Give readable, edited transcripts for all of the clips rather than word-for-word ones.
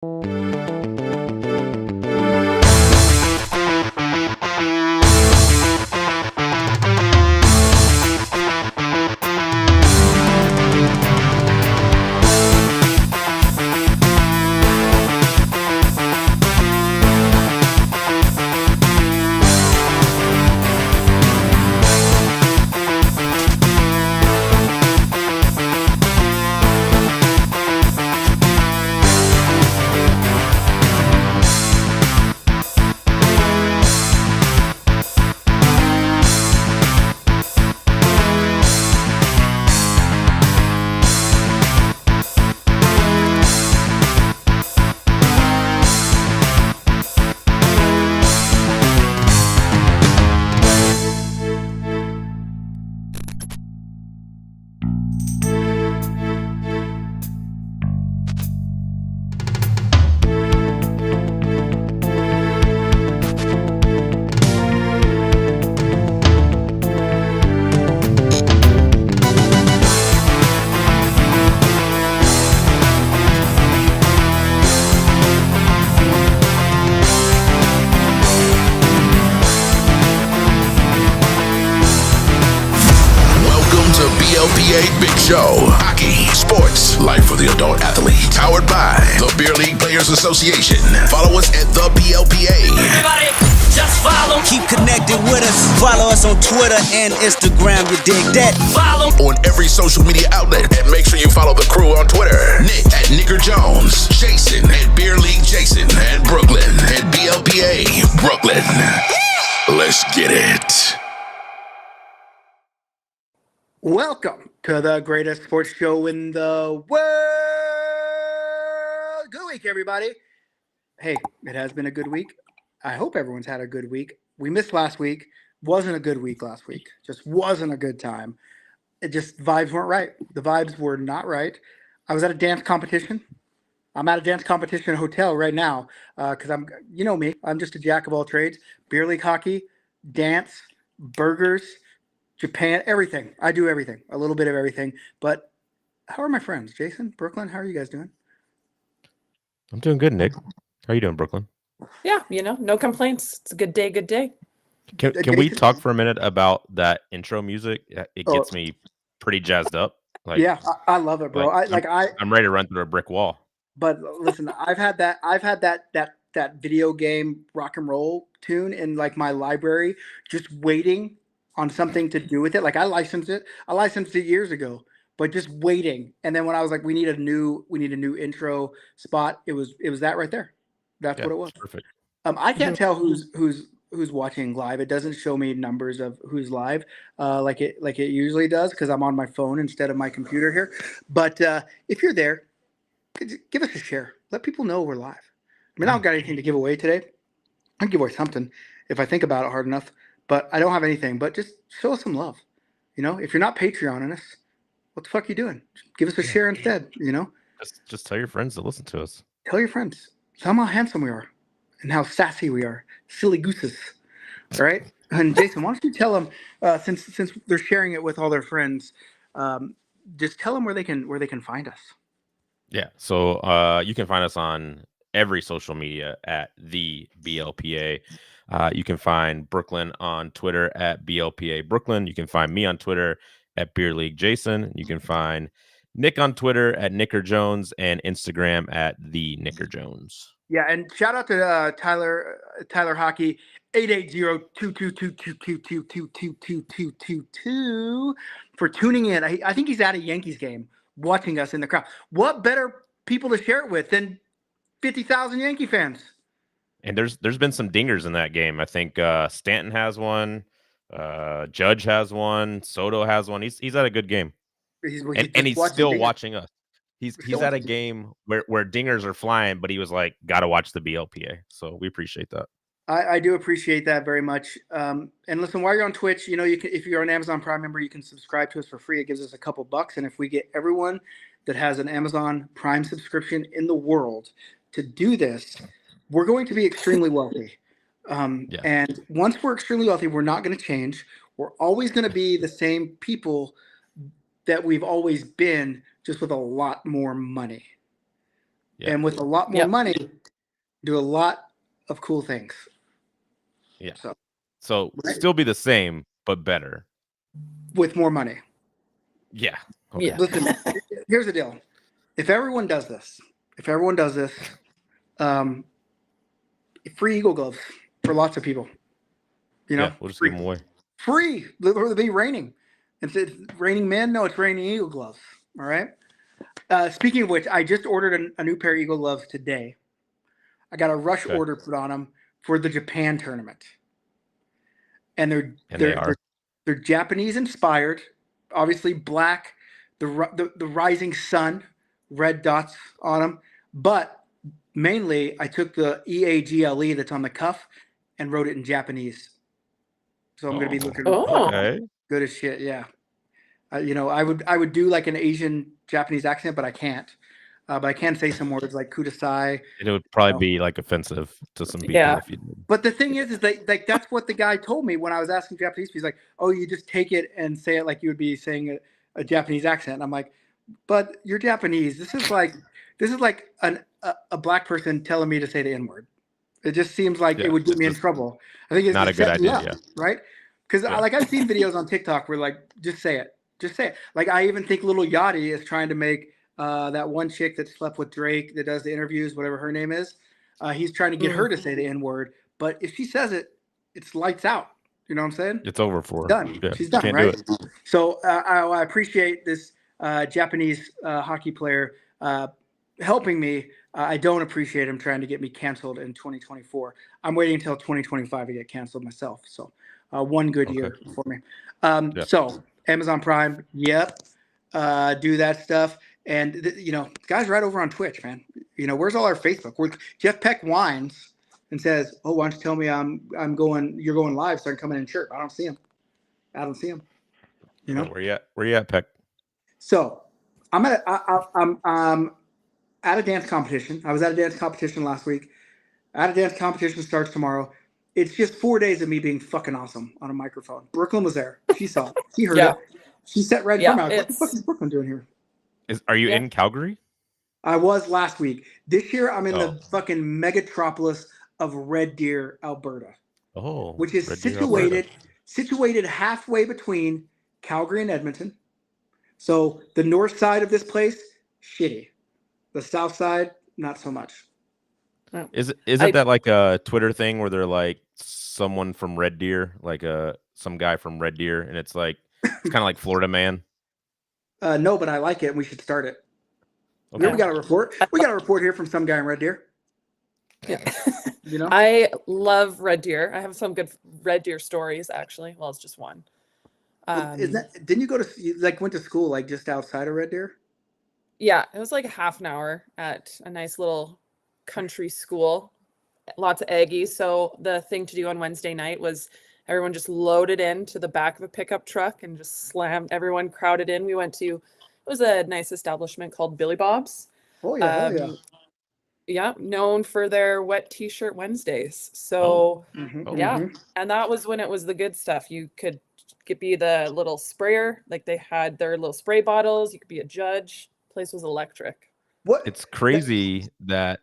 Blpa Big Show. Hockey, sports, life for the adult athlete. Powered by the Beer League Players Association. Follow us at the BLPA. Everybody, just follow. Keep connected with us. Follow us on Twitter and Instagram. You dig that? Follow On every social media outlet. And make sure you follow the crew on Twitter. Nick at Nicker Jones. Jason at Beer League Jason. And Brooklyn at BLPA Brooklyn. Let's get it. Welcome to the greatest sports show in the world. Good week, everybody. Hey, it has been a good week. I hope everyone's had a good week. We missed last week. Wasn't a good week last week. Just wasn't a good time. It just, vibes weren't right. The vibes were not right. I was at a dance competition. I'm at a dance competition hotel right now because you know me, I'm just a jack of all trades. Beer league hockey, dance, burgers, Japan, everything. I do everything, a little bit of everything. But how are my friends? Jason, Brooklyn, how are you guys doing? I'm doing good, Nick. How are you doing, Brooklyn? Yeah, no complaints. It's a good day, good day. Can we talk for a minute about that intro music? It gets me pretty jazzed up. Like, yeah, I love it, bro. I'm ready to run through a brick wall. But listen, I've had that video game rock and roll tune in like my library, just waiting on something to do with it. Like I licensed it years ago, but just waiting. And then when I was like, we need a new intro spot, it was that right there. That's what it was. Perfect. I can't tell who's watching live. It doesn't show me numbers of who's live, like it usually does, because I'm on my phone instead of my computer here. But if you're there, give us a share. Let people know we're live. I mean, I don't got anything to give away today. I'll give away something if I think about it hard enough. But I don't have anything. But just show us some love. You know, if you're not Patreoning us, what the fuck are you doing? Give us a share instead. You know, just tell your friends to listen to us. Tell your friends. Tell them how handsome we are and how sassy we are. Silly gooses. All right. And Jason, why don't you tell them, since they're sharing it with all their friends, just tell them where they can find us. Yeah. So you can find us on every social media at the BLPA. You can find Brooklyn on Twitter at BLPA Brooklyn. You can find me on Twitter at Beer League Jason. You can find Nick on Twitter at Nicker Jones and Instagram at the Nicker Jones. Yeah, and shout out to Tyler Hockey 880-222-22222222 for tuning in. I think he's at a Yankees game watching us in the crowd. What better people to share it with than 50,000 Yankee fans? And there's been some dingers in that game. I think Stanton has one, Judge has one, Soto has one. He's at a good game, he's still watching us. He's at a game where dingers are flying, but he was like, got to watch the BLPA. So we appreciate that. I do appreciate that very much. And listen, while you're on Twitch, you know, you can, if you're an Amazon Prime member, you can subscribe to us for free. It gives us a couple bucks, and if we get everyone that has an Amazon Prime subscription in the world to do this, we're going to be extremely wealthy. And once we're extremely wealthy, we're not going to change. We're always going to be the same people that we've always been, just with a lot more money. Yeah. and with a lot more money, do a lot of cool things. Yeah. So right? Still be the same, but better. With more money. Yeah. Okay. Yeah. Listen, here's the deal. If everyone does this, free Eagle gloves for lots of people. You know, we'll just free. give them away. Free. It'll be raining. It's raining men. No, it's raining Eagle gloves. All right. Speaking of which, I just ordered a new pair of Eagle gloves today. I got a rush order put on them for the Japan tournament, and they're Japanese inspired. Obviously, black, the rising sun, red dots on them, but mainly I took the EAGLE that's on the cuff and wrote it in Japanese. So I'm going to be looking good as shit. Yeah. I would do like an Asian Japanese accent, but I can't. But I can say some words like kudasai. It would probably be like offensive to some people if you did. But the thing is that like that's what the guy told me when I was asking Japanese. He's like, "Oh, you just take it and say it like you would be saying a Japanese accent." And I'm like, "But you're Japanese. This is like a black person telling me to say the N-word. It just seems like it would get me in trouble. I think it's not a good idea, right? Because I've seen videos on TikTok where like just say it. Like I even think Little Yachty is trying to make that one chick that slept with Drake that does the interviews, whatever her name is. He's trying to get her to say the N-word, but if she says it, it's lights out. You know what I'm saying? It's over for her. Done. Yeah. She's done, Can't right? do it. So I appreciate this Japanese hockey player helping me. I don't appreciate him trying to get me canceled in 2024. I'm waiting until 2025 to get canceled myself. So one good year for me. So Amazon Prime, do that stuff. And guys, right over on Twitch, man. Where's all our Facebook? Jeff Peck whines and says, "Oh, why don't you tell me you're going live so I can come in and chirp." I don't see him. Where you at, Peck? So I'm at a dance competition. I was at a dance competition last week. At a dance competition starts tomorrow. It's just 4 days of me being fucking awesome on a microphone. Brooklyn was there. She saw it. She heard it. She sat right in front of me. What the fuck is Brooklyn doing here? Are you in Calgary? I was last week. This year, I'm in the fucking megatropolis of Red Deer, Alberta. Oh, which is situated halfway between Calgary and Edmonton. So the north side of this place, shitty. The south side, not so much. Is it that like a Twitter thing where they're like someone from Red Deer, like some guy from Red Deer, and it's like it's kind of like Florida Man? No, but I like it, and we should start it. Okay. We got a report. We got a report here from some guy in Red Deer. Yeah. I love Red Deer. I have some good Red Deer stories, actually. Well, it's just one. Didn't you go to went to school like just outside of Red Deer? Yeah, it was like a half an hour at a nice little country school. Lots of Aggies. So the thing to do on Wednesday night was everyone just loaded into the back of a pickup truck and just slammed. Everyone crowded in. We went to, it was a nice establishment called Billy Bob's. Oh yeah, yeah, known for their wet T-shirt Wednesdays. So and that was when it was the good stuff. You could be the little sprayer, like they had their little spray bottles. You could be a judge. Place was electric. What? It's crazy that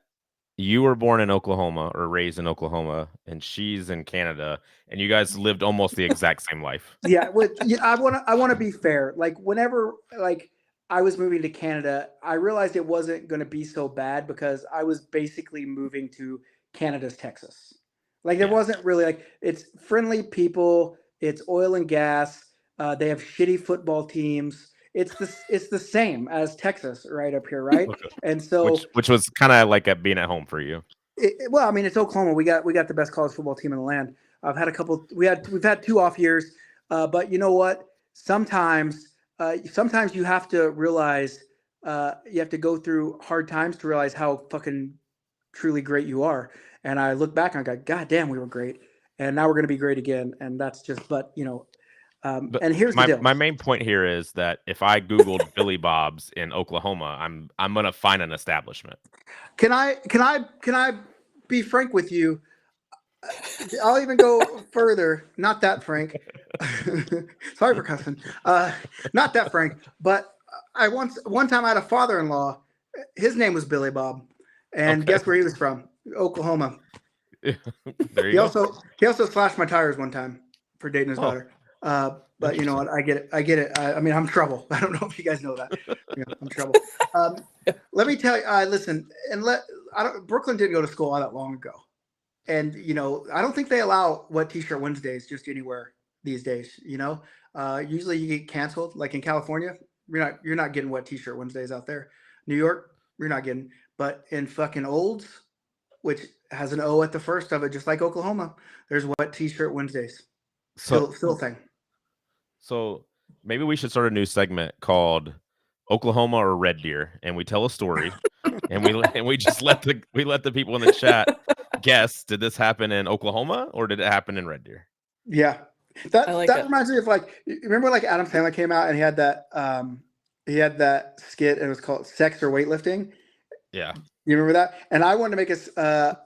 you were born in Oklahoma or raised in Oklahoma, and she's in Canada, and you guys lived almost the exact same life. Yeah, I want to be fair. Like whenever I was moving to Canada, I realized it wasn't going to be so bad because I was basically moving to Canada's Texas. Like there wasn't really it's friendly people, it's oil and gas. They have shitty football teams. It's the same as Texas right up here, right? Okay. And so which was kind of like being at home for you. Well, I mean, it's Oklahoma. We got the best college football team in the land. I've had a couple. We've had 2 off years, but you know what? Sometimes you have to realize you have to go through hard times to realize how fucking truly great you are. And I look back and I go, God damn, we were great, and now we're going to be great again. And that's just, but and here's the deal. My main point here is that if I Googled Billy Bob's in Oklahoma, I'm gonna find an establishment. Can I be frank with you? I'll even go further. Not that frank. Sorry for cussing. Not that frank. But one time I had a father-in-law. His name was Billy Bob, And Okay. guess where he was from? Oklahoma. There you He go. also slashed my tires one time for dating his Oh. daughter. But you know what? I get it. I mean, I'm trouble. I don't know if you guys know that. I'm trouble. Let me tell you. Listen, and Brooklyn didn't go to school all that long ago, and I don't think they allow Wet T-shirt Wednesdays just anywhere these days. Usually you get canceled. Like in California, you're not getting Wet T-shirt Wednesdays out there. New York, you're not getting. But in fucking Olds, which has an O at the first of it, just like Oklahoma, there's Wet T-shirt Wednesdays. Still a thing. So maybe we should start a new segment called Oklahoma or Red Deer, and we tell a story, and we just let the people in the chat guess: did this happen in Oklahoma or did it happen in Red Deer? Yeah, that reminds me of remember Adam Sandler came out and he had that skit and it was called Sex or Weightlifting. Yeah, you remember that? And I wanted to make a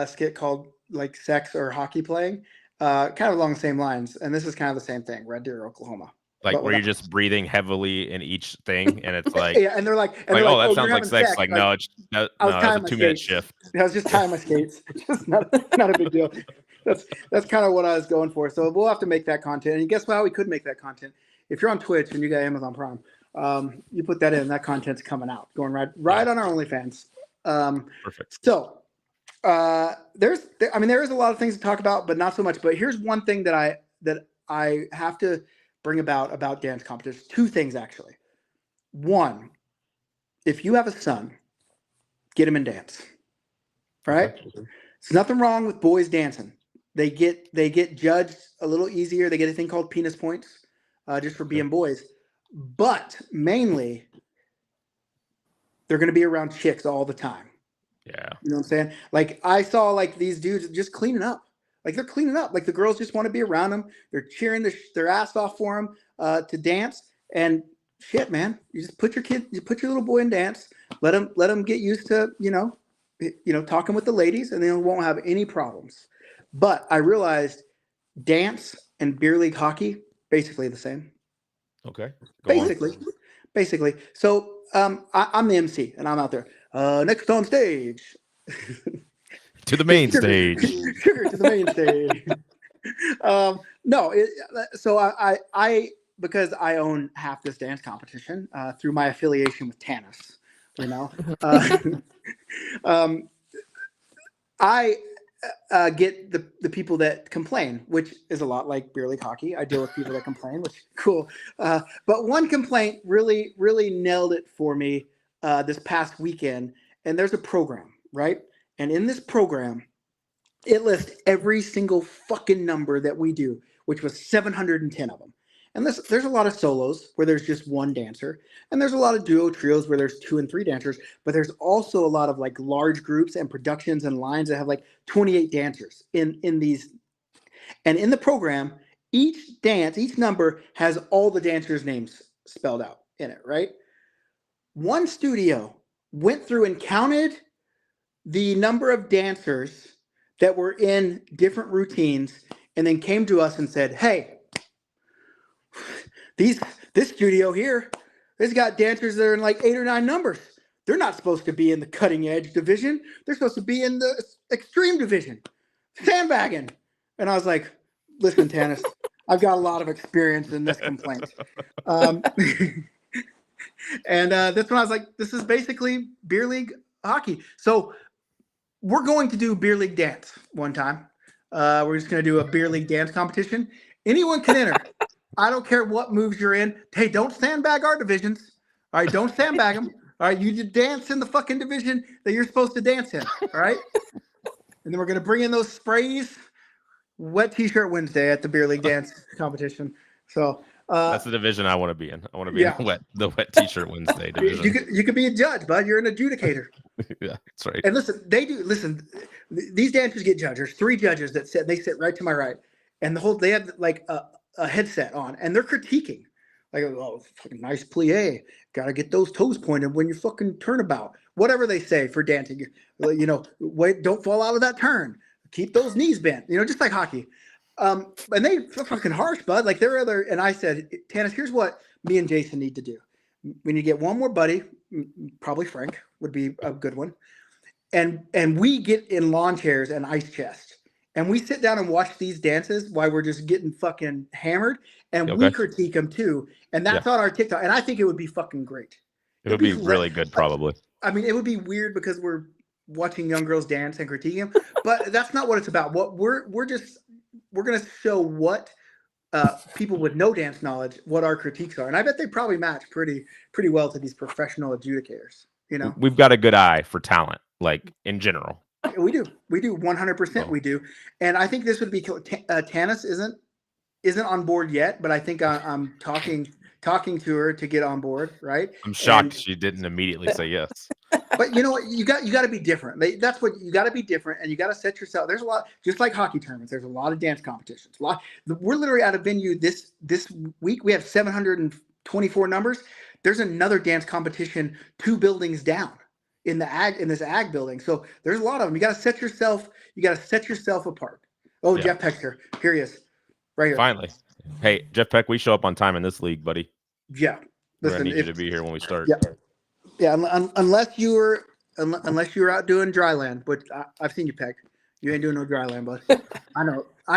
skit called like Sex or Hockey Playing. Kind of along the same lines, and this is kind of the same thing. Red Deer, Oklahoma. Like where you're just breathing heavily in each thing, and it's like yeah, and they're like, oh, that sounds like sex. Like no, it's a 2-minute shift. I was just tying my skates. Just not a big deal. That's kind of what I was going for. So we'll have to make that content. And guess how we could make that content? If you're on Twitch and you got Amazon Prime, you put that in. That content's coming out, going right on our OnlyFans. Perfect. So. There is a lot of things to talk about, but not so much. But here's one thing that I have to bring about dance competitions. Two things actually. One, if you have a son, get him in dance. All right. Okay. There's nothing wrong with boys dancing. They get judged a little easier. They get a thing called penis points, just for being boys. But mainly, they're going to be around chicks all the time. Yeah. You know what I'm saying? Like I saw these dudes just cleaning up. Like they're cleaning up. Like the girls just want to be around them. They're cheering their ass off for them to dance. And shit, man, you just put your little boy in dance. Let him get used to talking with the ladies, and they won't have any problems. But I realized dance and beer league hockey basically the same. Okay. Basically. So I'm the MC, and I'm out there. Next on stage. To the main stage. Sugar to the main stage. So I because I own half this dance competition through my affiliation with Tanis, I get the people that complain, which is a lot like beer league hockey. I deal with people that complain, which is cool. But one complaint really, really nailed it for me this past weekend. And there's a program, right? And in this program, it lists every single fucking number that we do, which was 710 of them. And there's a lot of solos where there's just one dancer. And there's a lot of duo trios where there's 2 and 3 dancers. But there's also a lot of large groups and productions and lines that have 28 dancers in these. And in the program, each number has all the dancers' names spelled out in it, right? One studio went through and counted the number of dancers that were in different routines and then came to us and said, hey, this studio here, it's got dancers that are in 8 or 9 numbers. They're not supposed to be in the cutting edge division. They're supposed to be in the extreme division. Sandbagging. And I was like, listen, Tanis, I've got a lot of experience in this complaint. And that's when I was like, this is basically beer league hockey. So we're going to do beer league dance one time. We're just going to do a beer league dance competition. Anyone can enter. I don't care what moves you're in. Hey, don't sandbag our divisions. All right, don't sandbag them. All right, you just dance in the fucking division that you're supposed to dance in. All right? And then we're going to bring in those sprays. Wet T-shirt Wednesday at the beer league dance competition. So that's the division I want to be in. I want to be in the wet T-shirt Wednesday division. You could be a judge, bud. You're an adjudicator. Yeah, that's right. And listen, these dancers get judged. There's 3 judges that sit right to my right, and they have a headset on, and they're critiquing. Oh, fucking nice plie. Got to get those toes pointed when you fucking turnabout. Whatever they say for dancing. Wait, don't fall out of that turn. Keep those knees bent. Just like hockey. And they fucking harsh, bud. And I said, Tanis, here's what me and Jason need to do. We need to get one more buddy, probably Frank would be a good one. and we get in lawn chairs and ice chests, and we sit down and watch these dances while we're just getting fucking hammered, and we Okay. critique them too, and that's on our TikTok, and I think it would be fucking great. It would be really good, probably. I mean, it would be weird because we're watching young girls dance and critiquing them, but that's not what it's about. What we're gonna show what people with no dance knowledge what our critiques are, and I bet they probably match pretty well to these professional adjudicators. You know, We've got a good eye for talent, like in general. we do 100%. We do, and I think this would be Tanis isn't on board yet, but I think I'm talking to her to get on board, right? I'm shocked she didn't immediately say yes. But you know what? You got to be different. That's what you got to be different, and you got to set yourself. There's a lot, just like hockey tournaments. There's a lot of dance competitions. We're literally at a venue this week. We have 724 numbers. There's another dance competition 2 buildings down in this ag building. So there's a lot of them. You got to set yourself. You got to set yourself apart. Oh, yeah. Jeff Peckster, here he is, right here. Finally, hey Jeff Peck, we show up on time in this league, buddy. Yeah, listen, I need you to be here when we start. Yeah, unless you were out doing dry land, but I've seen you, Peck. You ain't doing no dry land, bud. I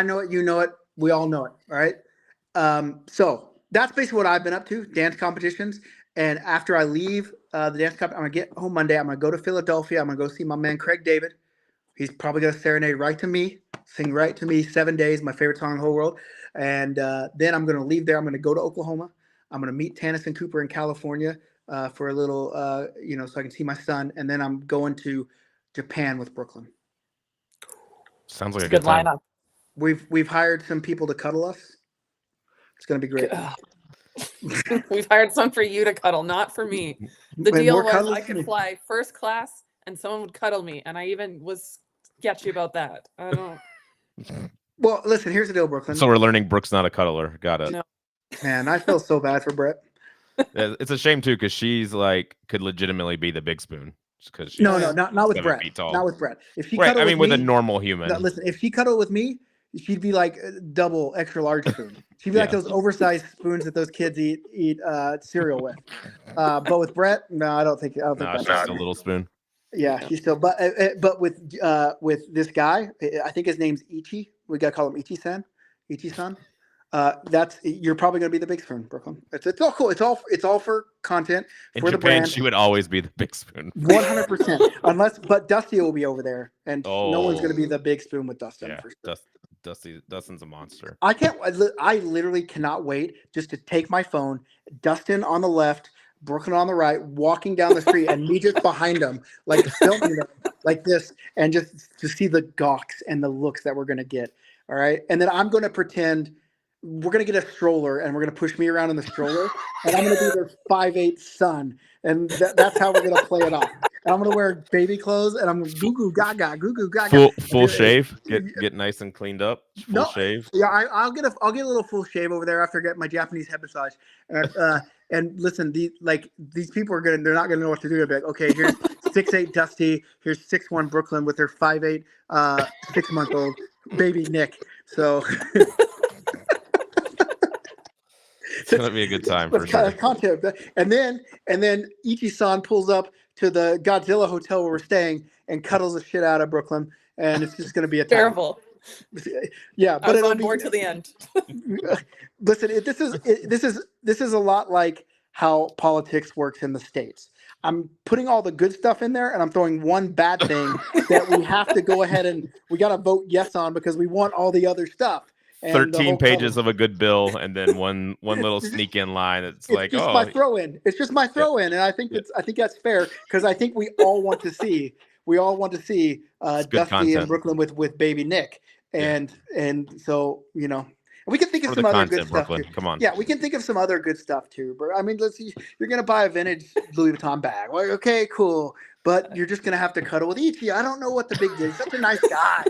know it. You know it. We all know it. All right. So that's basically what I've been up to: dance competitions. And after I leave the dance competition, I'm gonna get home Monday. I'm gonna go to Philadelphia. I'm gonna go see my man Craig David. He's probably gonna serenade right to me, sing right to me. 7 Days, my favorite song in the whole world. And then I'm gonna leave there. I'm gonna go to Oklahoma. I'm gonna meet Tanis and Cooper in California. For a little, so I can see my son, and then I'm going to Japan with Brooklyn. Sounds like a good time. lineup. We've hired some people to cuddle us. It's going to be great. We've hired some for you to cuddle, not for me. The deal was I could fly first class, and someone would cuddle me, and I even was sketchy about that. I don't. Well, listen. Here's the deal, Brooklyn. So we're learning Brooke's not a cuddler. Got it. No. Man, I feel so bad for Brett. It's a shame too, because she's like could legitimately be the big spoon. Because not with Brett. Not with Brett. If she right, I mean with a normal human. No, listen, if she cuddled with me, she'd be like double extra large spoon. She'd be like those oversized spoons that those kids eat cereal with. But with Brett, no, I don't think that's just a little spoon. Yeah, she's still. But with this guy, I think his name's Ichi. We gotta call him Ichi-san. Ichi-san. You're probably going to be the big spoon, Brooklyn. It's all cool. It's all for content for the brand. She would always be the big spoon. 100%. But Dusty will be over there, and no one's going to be the big spoon with Dustin. Yeah, for sure. Dustin's a monster. I literally cannot wait just to take my phone, Dustin on the left, Brooklyn on the right, walking down the street, and me just behind them, like filming them like this, and just to see the gawks and the looks that we're going to get. All right, and then I'm going to pretend. We're going to get a stroller, and we're going to push me around in the stroller, and I'm going to be their 5'8" son, and that's how we're going to play it off. And I'm going to wear baby clothes, and I'm goo goo gaga, goo goo gaga. Full shave, get nice and cleaned up. Full shave. Yeah, I'll get a little full shave over there after I get my Japanese head massage. And listen, these people they're not going to know what to do. They'll be like, okay, here's 6'8" Dusty, here's 6'1" Brooklyn with their 5'8" 6-month-old baby Nick. So. It's gonna be a good time for sure. Content. And then Ichi-san pulls up to the Godzilla hotel where we're staying and cuddles the shit out of Brooklyn, and it's just gonna be a time. Terrible. Yeah, but I was on board to the end. Listen, this is a lot like how politics works in the States. I'm putting all the good stuff in there, and I'm throwing one bad thing that we have to go ahead and we got to vote yes on because we want all the other stuff. 13 pages of a good bill, and then one little sneak in line. It's like, just my throw in. It's just my throw in, and I think that's fair because I think we all want to see Dusty content. And Brooklyn with baby Nick, and so we can think of some other good Brooklyn. stuff. Come on, yeah, we can think of some other good stuff too. But I mean, let's see. You're gonna buy a vintage Louis Vuitton bag. Like, okay, cool, but you're just gonna have to cuddle with Ichi. I don't know what the big deal. He's such a nice guy.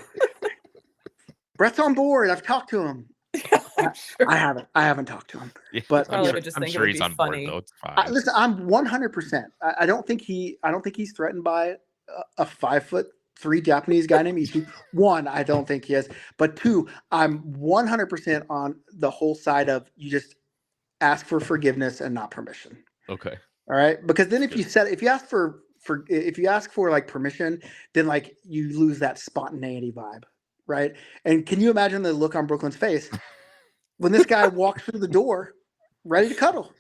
Brett's on board. I've talked to him. Sure. I haven't talked to him, but I'm sure he's on funny. board though. It's fine. Listen, I'm 100%. I don't think he's threatened by a 5'3" Japanese guy named Ichi. One, I don't think he is. But two, I'm 100% on the whole side of you just ask for forgiveness and not permission. Okay. All right. Because then if you ask for for like permission, then like you lose that spontaneity vibe, right? And can you imagine the look on Brooklyn's face when this guy walks through the door ready to cuddle?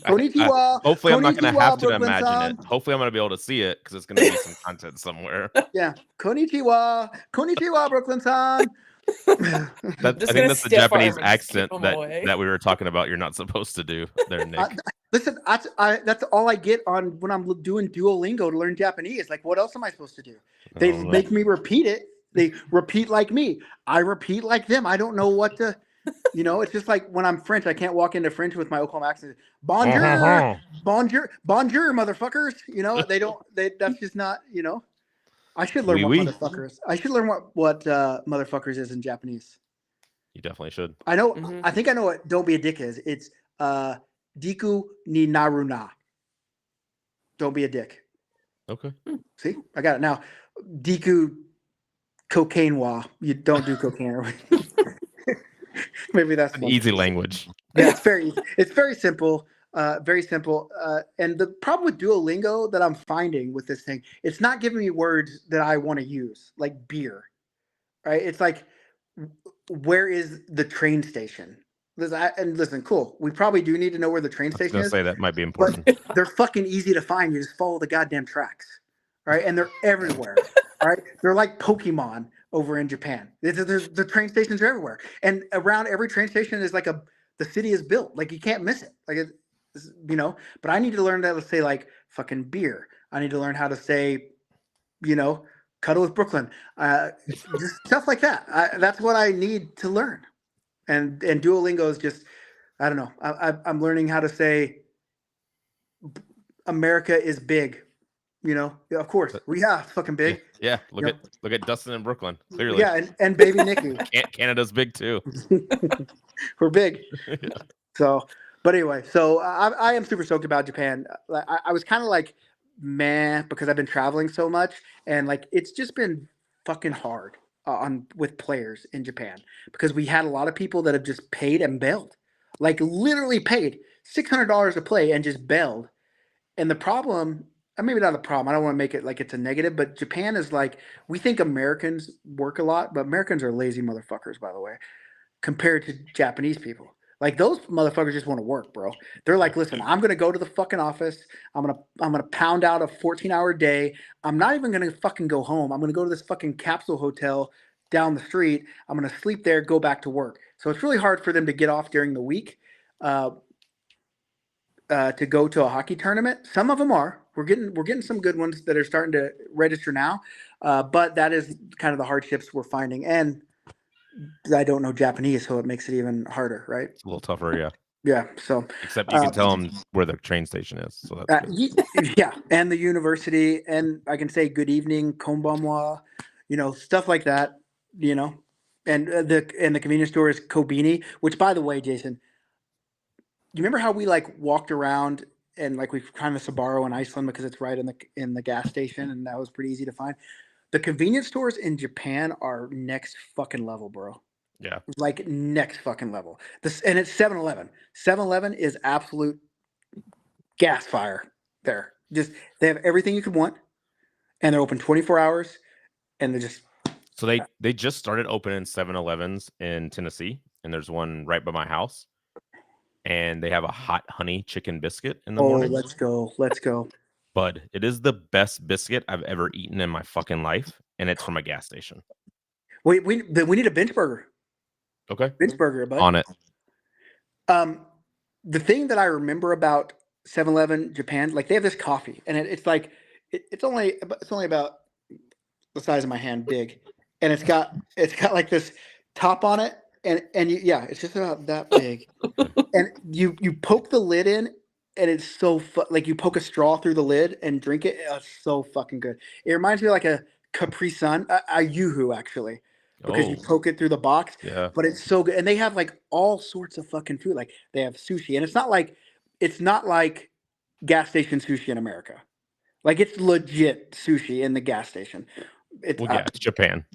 Konnichiwa. Hopefully, I'm not going to have to Brooklyn-san. imagine it. Hopefully, I'm going to be able to see it because it's going to be some content somewhere. Yeah. Konnichiwa. Konnichiwa, Brooklyn-san. I think that's the Japanese accent that we were talking about. You're not supposed to do there, Nick. Listen, that's all I get on when I'm doing Duolingo to learn Japanese. Like, what else am I supposed to do? They make me repeat it. They repeat like me. I repeat like them. I don't know what to. It's just like when I'm French, I can't walk into French with my Oklahoma accent. Bonjour, bonjour, motherfuckers. That's just not. I should learn what motherfuckers. I should learn what motherfuckers is in Japanese. You definitely should. I know. Mm-hmm. I think I know what "don't be a dick" is. It's diku ni naru na. Don't be a dick. Okay. See, I got it now. Diku cocaine wa. You don't do cocaine. Maybe that's an easy language. Yeah, it's very simple. Very simple. And the problem with Duolingo that I'm finding with this thing, it's not giving me words that I want to use, like beer. Right? It's like, where is the train station? Listen, cool. We probably do need to know where the train station is. Say that might be important. But they're fucking easy to find. You just follow the goddamn tracks. Right? And they're everywhere. Right? They're like Pokemon over in Japan. The train stations are everywhere. And around every train station is like the city is built. Like you can't miss it. Like but I need to learn how to say like fucking beer. I need to learn how to say, cuddle with Brooklyn. Just stuff like that. That's what I need to learn. And Duolingo is just, I don't know. I'm learning how to say America is big. Of course. Fucking big. Yeah. Look at Dustin in Brooklyn. Clearly. Yeah, and baby Nikki. Canada's big too. We're big. Yeah. So, but anyway, I am super stoked about Japan. I was kind of like, meh, because I've been traveling so much, and like it's just been fucking hard with players in Japan because we had a lot of people that have just paid and bailed, like literally paid $600 to play and just bailed. And the problem. Maybe not a problem. I don't want to make it like it's a negative, but Japan is like, we think Americans work a lot, but Americans are lazy motherfuckers, by the way, compared to Japanese people. Like those motherfuckers just want to work, bro. They're like, listen, I'm going to go to the fucking office. I'm going to pound out a 14-hour day. I'm not even going to fucking go home. I'm going to go to this fucking capsule hotel down the street. I'm going to sleep there, go back to work. So it's really hard for them to get off during the week to go to a hockey tournament. Some of them are. We're getting some good ones that are starting to register now, but that is kind of the hardships we're finding. And I don't know Japanese, so it makes it even harder, right? It's a little tougher, yeah. Yeah. So except you can tell them where the train station is. So that's yeah, and the university, and I can say good evening, konbanwa, stuff like that, and the convenience store is Kobini, which by the way, Jason, you remember how we like walked around and like we found the Sbarro in Iceland because it's right in the gas station and that was pretty easy to find. The convenience stores in Japan are next fucking level, bro. Yeah. Like next fucking level. And it's 7-Eleven. 7-Eleven is absolute gas fire there. Just they have everything you could want and they're open 24 hours and they're just So they just started opening 7-Elevens in Tennessee and there's one right by my house. And they have a hot honey chicken biscuit in the morning. Let's go. Bud, it is the best biscuit I've ever eaten in my fucking life, and it's from a gas station. We need a bench burger. Okay. Bench burger, bud. On it. The thing that I remember about 7-Eleven Japan, like they have this coffee, and it's like it's only about the size of my hand big, and it's got like this top on it. And it's just about that big, and you poke the lid in, and it's so like you poke a straw through the lid and drink it. It's so fucking good. It reminds me of like a Capri Sun, a Yoo-hoo actually, because you poke it through the box. Yeah, but it's so good, and they have like all sorts of fucking food. Like they have sushi, and it's not like gas station sushi in America. Like it's legit sushi in the gas station. It's Japan.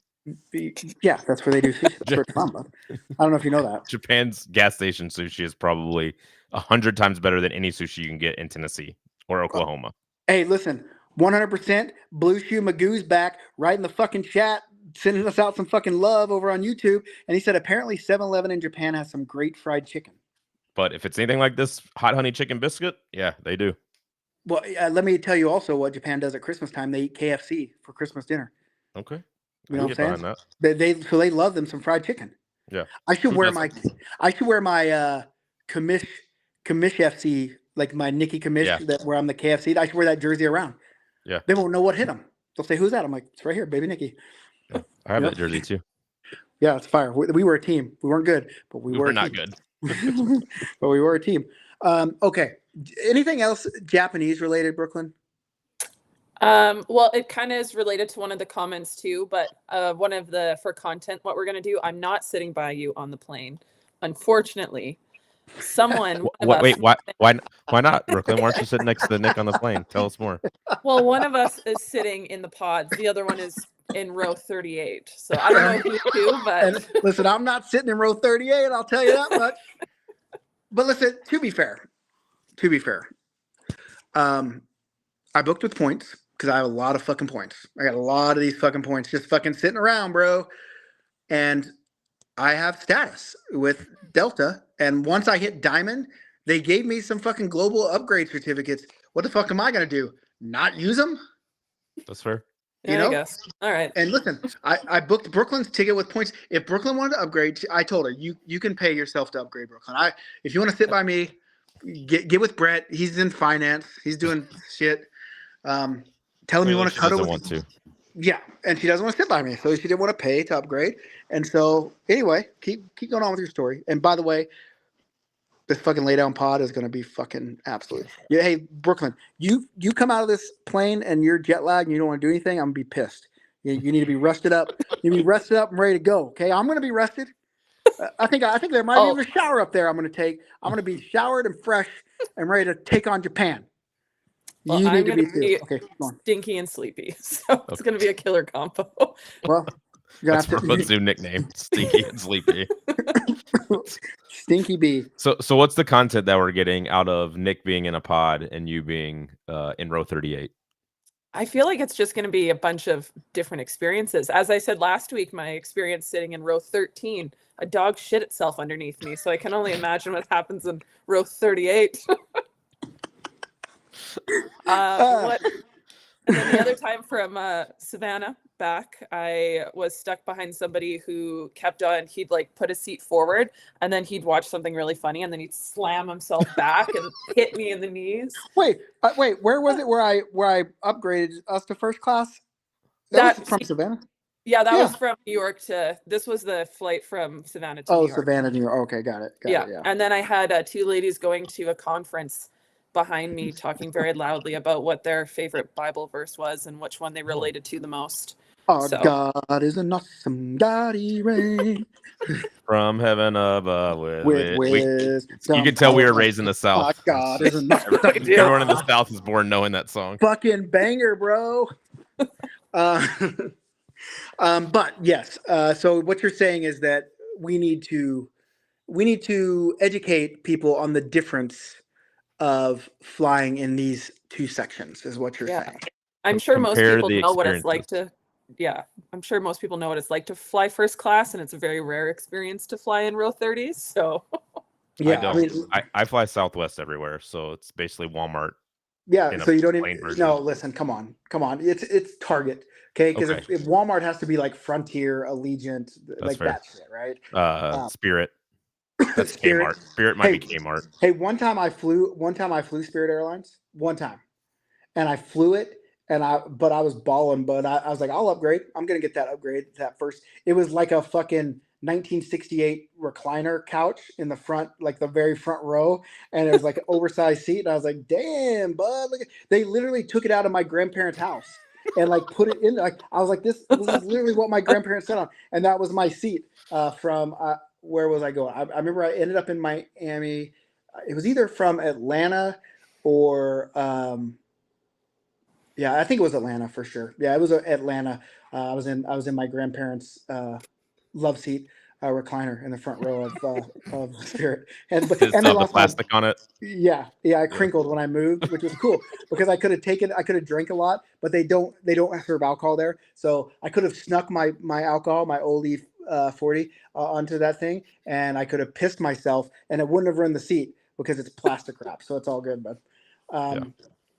Yeah, that's where they do sushi. That's where it's from, bud. I don't know if you know that. Japan's gas station sushi is probably 100 times better than any sushi you can get in Tennessee or Oklahoma. Hey, listen, 100% Blue Shoe Magoo's back, right in the fucking chat, sending us out some fucking love over on YouTube. And he said apparently 7-Eleven in Japan has some great fried chicken. But if it's anything like this hot honey chicken biscuit, yeah, they do. Well, let me tell you also what Japan does at Christmas time. They eat KFC for Christmas dinner. Okay. You know what I'm saying? That. They love them some fried chicken. Yeah. I should Who wear doesn't? my Kamish FC, like my Nikki Kamish, Yeah. that where I'm the KFC. I should wear that jersey around. Yeah. They won't know what hit them. They'll say, "Who's that?" I'm like, "It's right here, baby Nikki." Yeah. I have Yep. that jersey too. Yeah, it's fire. We were a team. We weren't good, but we were a not team. good. But we were a team. Okay. Anything else Japanese related, Brooklyn? Well, it kind of is related to one of the comments too, but one of the for content, what we're gonna do, I'm not sitting by you on the plane, unfortunately. Someone, Wait, why not, Brooklyn? Why aren't you sitting next to Nick on the plane? Tell us more. well, one of us is sitting in the pods, the other one is in row 38. So I don't know who, but And listen, I'm not sitting in row 38. I'll tell you that much. But listen, to be fair, I booked with points because I have a lot of fucking points. I got a lot of these fucking points just fucking sitting around, bro. And I have status with Delta. And once I hit Diamond, they gave me some fucking global upgrade certificates. What the fuck am I going to do? Not use them? That's fair. You know? I guess. All right. And listen, I booked Brooklyn's ticket with points. If Brooklyn wanted to upgrade, I told her, you can pay yourself to upgrade, Brooklyn. If you want to sit by me, get with Brett. He's in finance. He's doing shit. Tell him you want to cuddle with. Want to. Yeah, and she doesn't want to sit by me, so she didn't want to pay to upgrade. And so, anyway, keep going on with your story. And by the way, this fucking lay down pod is going to be fucking absolute. Yeah, hey Brooklyn, you come out of this plane and you're jet lagged and you don't want to do anything. I'm gonna be pissed. You need to be rested up. You need to be rested up and ready to go. Okay, I'm gonna be rested. I think there might be a shower up there. I'm gonna be showered and fresh and ready to take on Japan. Well, you I'm need to gonna be too. Okay, come on. stinky and sleepy, so it's gonna be a killer combo. Well, you're gonna That's Brooklyn's new nickname, Stinky and Sleepy. Stinky B. So what's the content that we're getting out of Nick being in a pod and you being in row 38? I feel like it's just going to be a bunch of different experiences. As I said last week, my experience sitting in row 13, a dog shit itself underneath me. So I can only imagine what happens in row 38. And then the other time from Savannah back, I was stuck behind somebody who kept on, he'd like put a seat forward and then he'd watch something really funny and then he'd slam himself back and hit me in the knees. Wait, where was it where I upgraded us to first class? That was from Savannah? Yeah, that was from New York this was the flight from Savannah to New York. Oh, Savannah, New York. Okay, got it. Yeah. And then I had two ladies going to a conference behind me talking very loudly about what their favorite Bible verse was and which one they related to the most. Our God is an awesome God, he reigns from heaven above with wisdom. You can tell we were raised in the South. Our God is an awesome Everyone in the South is born knowing that song. Fucking banger, bro. But yes, so what you're saying is that we need to educate people on the difference of flying in these two sections is what you're saying. I'm sure most people know what it's like to I'm sure most people know what it's like to fly first class, and it's a very rare experience to fly in row 30s. So yeah, I fly Southwest everywhere, so it's basically Walmart. Yeah, so you don't even no, listen, come on. It's Target. Okay, because if Walmart has to be like Frontier, Allegiant, like that shit, right? Spirit. That's Spirit. Kmart. Spirit might be Kmart. Hey, one time I flew Spirit Airlines. One time. And I flew it but I was balling, but I was like, I'll upgrade. I'm gonna get that upgrade that first. It was like a fucking 1968 recliner couch in the front, like the very front row, and it was like an oversized seat. And I was like, damn, bud. They literally took it out of my grandparents' house and like put it in. Like I was like, this is literally what my grandparents sat on, and that was my seat from where was I going? I remember I ended up in Miami. It was either from Atlanta or I think it was Atlanta for sure. Yeah, it was Atlanta. I was in my grandparents' love seat. recliner in the front row of Spirit, and Does it they still have the lost plastic on it? yeah, I crinkled when I moved, which was cool because I could have drank a lot, but they don't serve alcohol there, so I could have snuck my alcohol, my Old 40 onto that thing, and I could have pissed myself, and it wouldn't have ruined the seat because it's plastic wrap, so it's all good. But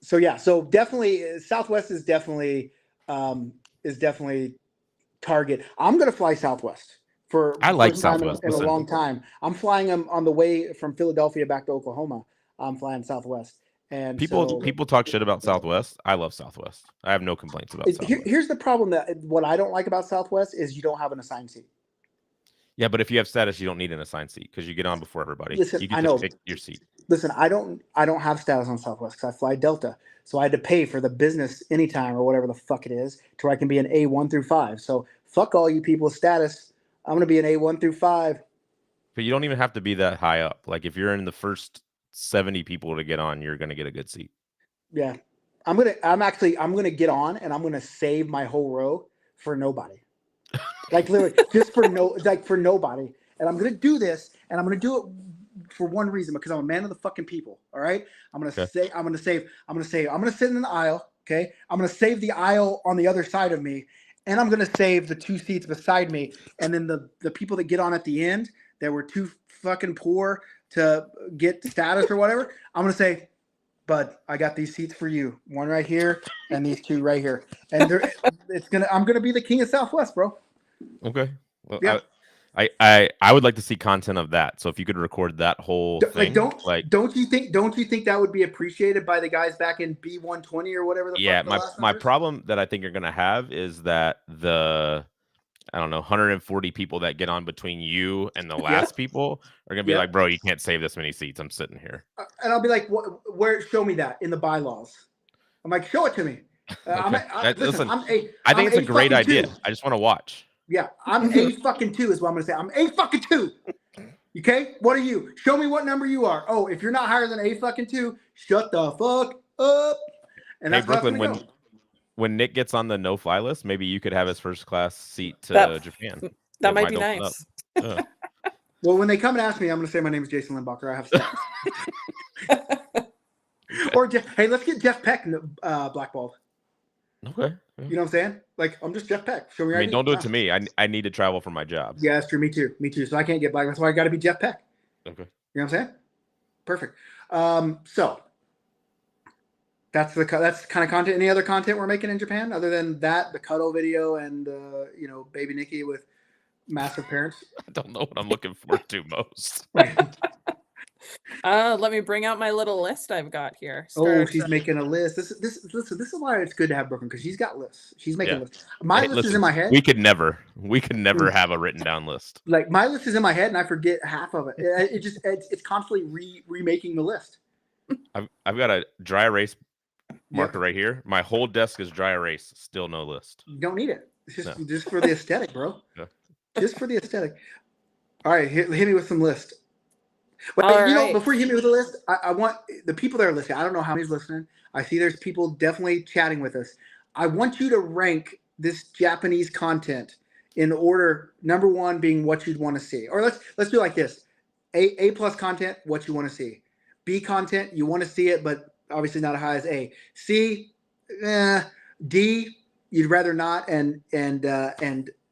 so definitely Southwest is definitely target. I'm gonna fly Southwest for I like first time Southwest. in a Listen, long time. I'm flying them on the way from Philadelphia back to Oklahoma. I'm flying Southwest, and people talk shit about Southwest. I love Southwest. I have no complaints about Southwest. Here's the problem that what I don't like about Southwest is you don't have an assigned seat. Yeah, but if you have status, you don't need an assigned seat because you get on before everybody. Listen, you get I to know. pick your seat. Listen, I don't have status on Southwest because I fly Delta, so I had to pay for the business anytime or whatever the fuck it is to where I can be an A1 through 5. So fuck all you people with status. I'm gonna be an A1 through 5. But you don't even have to be that high up. Like if you're in the first 70 people to get on, you're gonna get a good seat. Yeah, I'm gonna get on and I'm gonna save my whole row for nobody. Like literally, just for nobody. And I'm gonna do this, and I'm gonna do it for one reason, because I'm a man of the fucking people. All right, I'm gonna sit in the aisle. Okay, I'm gonna save the aisle on the other side of me, and I'm gonna save the 2 seats beside me, and then the people that get on at the end that were too fucking poor to get status or whatever, I'm gonna say, bud, I got these seats for you. One right here and these 2 right here. And I'm gonna be the king of Southwest, bro. Okay. Well, yeah. I would like to see content of that. So if you could record that whole thing, don't you think that would be appreciated by the guys back in B120 or whatever the fuck the last my numbers? problem that I think you're gonna have is that the 140 people that get on between you and the last people are gonna be like, bro, you can't save this many seats. I'm sitting here. And I'll be like, where? Show me that in the bylaws. I'm like, show it to me. Okay. I think it's a great idea. I just want to watch. Yeah, I'm A fucking 2 is what I'm gonna say. I'm A fucking 2. Okay, what are you? Show me what number you are. Oh, if you're not higher than A fucking 2, shut the fuck up. And hey, that's Brooklyn, when Nick gets on the no-fly list, maybe you could have his first class seat to Japan. That might be nice. Well, when they come and ask me, I'm gonna say my name is Jason Limbacher. I have stats. Or hey, let's get Jeff Peck blackballed. Okay. You know what I'm saying? Like, I'm just Jeff Peck. Show me. I mean, don't do it to me. I need to travel for my job. Yeah, that's true. Me too. So I can't get black. That's why I got to be Jeff Peck. Okay. You know what I'm saying? Perfect. So that's the kind of content. Any other content we're making in Japan other than that, the cuddle video and baby Nikki with massive parents? I don't know what I'm looking forward to most. Let me bring out my little list I've got here. She's making a list. This is why it's good to have Brooklyn, because she's got lists. She's making lists. My list is in my head. We could never have a written down list. Like, my list is in my head and I forget half of it. It's constantly remaking the list. I've got a dry erase marker right here. My whole desk is dry erase. Still no list. You don't need it. It's just for the aesthetic, bro. Yeah. Just for the aesthetic. All right, hit me with some list. But before you hit me with a list, I want the people that are listening. I don't know how many's listening. I see there's people definitely chatting with us. I want you to rank this Japanese content in order. Number 1 being what you'd want to see. Or let's do it like this: A plus content, what you want to see. B content, you want to see it, but obviously not as high as A. C, D, you'd rather not, and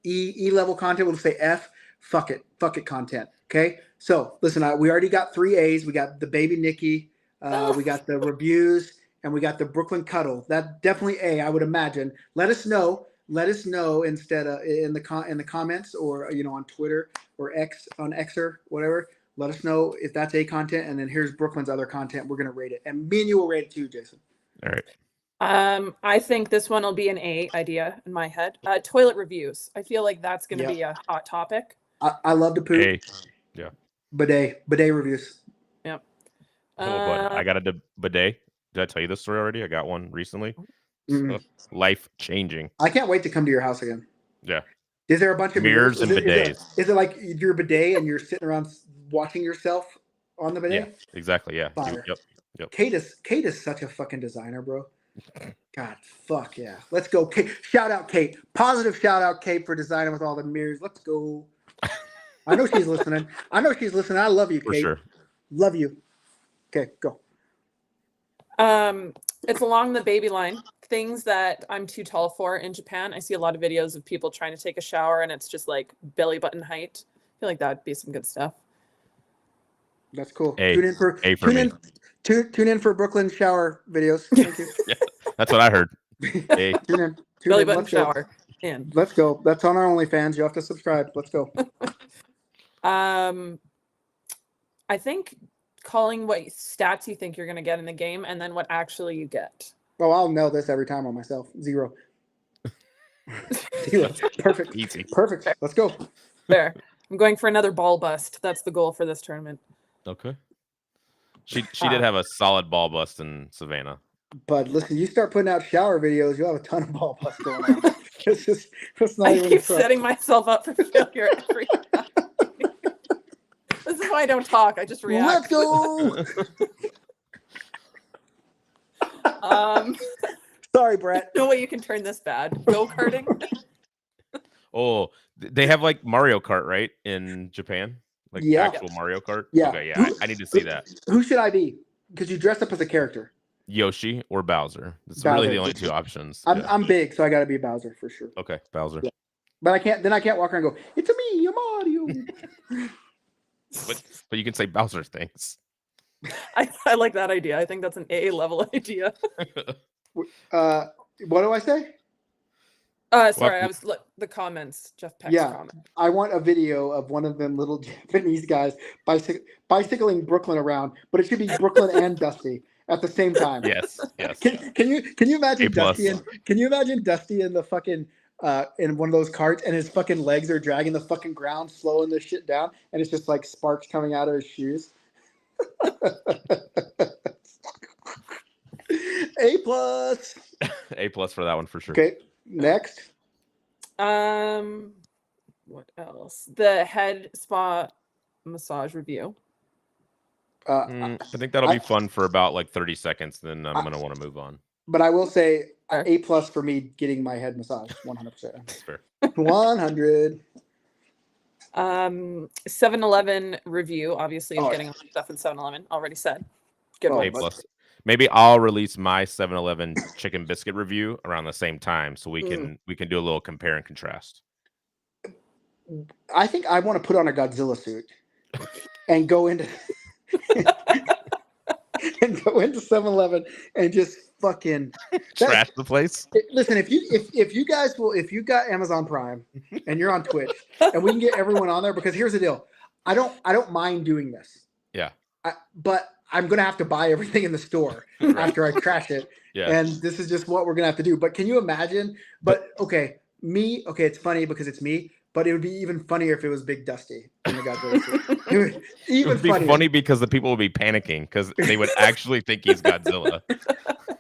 E level content, we'll say F. Fuck it content. Okay, so listen, we already got 3 A's. We got the baby Nikki, we got the reviews, and we got the Brooklyn cuddle. That definitely A, I would imagine. Let us know instead in the comments, or on Twitter or X, on Xer, whatever. Let us know if that's A content, and then here's Brooklyn's other content. We're gonna rate it, and me and you will rate it too, Jason. All right. I think this one will be an A idea in my head. Toilet reviews. I feel like that's gonna be a hot topic. I love to poop. A. Yeah. Bidet reviews. Yep. I got a bidet. Did I tell you this story already? I got one recently. Life changing. I can't wait to come to your house again. Yeah. Is there a bunch of mirrors and bidets? Is it like your bidet and you're sitting around watching yourself on the bidet? Yeah, exactly. Yeah. Yep. Kate is such a fucking designer, bro. God, fuck yeah. Let's go, Kate. Shout out, Kate. Positive shout out, Kate, for designing with all the mirrors. Let's go. I know she's listening. I love you, For Kate. sure. Love you. Okay, go. It's along the baby line. Things that I'm too tall for in Japan. I see a lot of videos of people trying to take a shower and it's just like belly button height. I feel like that would be some good stuff. That's cool. A. Tune in for A for me. Tune in for Brooklyn shower videos. Thank you. Yeah, that's what I heard. A. Tune in. Belly button Let's go. shower. In. Let's go. That's on our OnlyFans. You have to subscribe. Let's go. I think calling what stats you think you're going to get in the game and then what actually you get. Oh, I'll know this every time on myself. 0. 0. Perfect. Easy. Perfect. Let's go. There. I'm going for another ball bust. That's the goal for this tournament. Okay. She did have a solid ball bust in Savannah. But listen, you start putting out shower videos, you'll have a ton of ball busts going on. It's not I even keep a threat. setting myself up for failure every time. This is why I don't talk. I just react. Let's go. Sorry, Brett. No way you can turn this bad. Go-karting? Oh, they have like Mario Kart, right? In Japan? Like Yeah. actual Mario Kart? Yeah. Okay, yeah. I need to see that. Who should I be? Because you dress up as a character. Yoshi or Bowser. That's Bowser. really the only two options. I'm big, so I got to be Bowser for sure. Okay, Bowser. Yeah. But I can't walk around and go, it's me, I'm Mario. But you can say Bowser things. I like that idea. I think that's an AA level idea. What do I say? Sorry, I was the comments. Jeff Peck's comment. I want a video of one of them little Japanese guys bicycling Brooklyn around, but it should be Brooklyn and Dusty at the same time. Yes. Can you imagine A plus. Can you imagine Dusty in the fucking in one of those carts and his fucking legs are dragging the fucking ground, slowing this shit down, and it's just like sparks coming out of his shoes. A plus. A plus for that one for sure. Okay, next. What else? The head spa massage review. I think that'll be fun for about like 30 seconds. Then I'm gonna want to move on. But I will say A plus for me getting my head massage 100%. That's fair. 100. 7-Eleven review. Obviously, of getting stuff in 7-Eleven. Already said. Good Oh, one. A plus. Maybe I'll release my 7-Eleven chicken biscuit review around the same time, so we can do a little compare and contrast. I think I want to put on a Godzilla suit and go into 7-Eleven and just fucking Trash the place. Listen, if you got Amazon Prime and you're on Twitch and we can get everyone on there, because here's the deal. I don't mind doing this. Yeah. But I'm gonna have to buy everything in the store after I crash it. Yeah. And this is just what we're gonna have to do. But can you imagine? Okay, it's funny because it's me, but it would be even funnier if it was Big Dusty in the Godzilla suit. It would be funny because the people would be panicking because they would actually think he's Godzilla.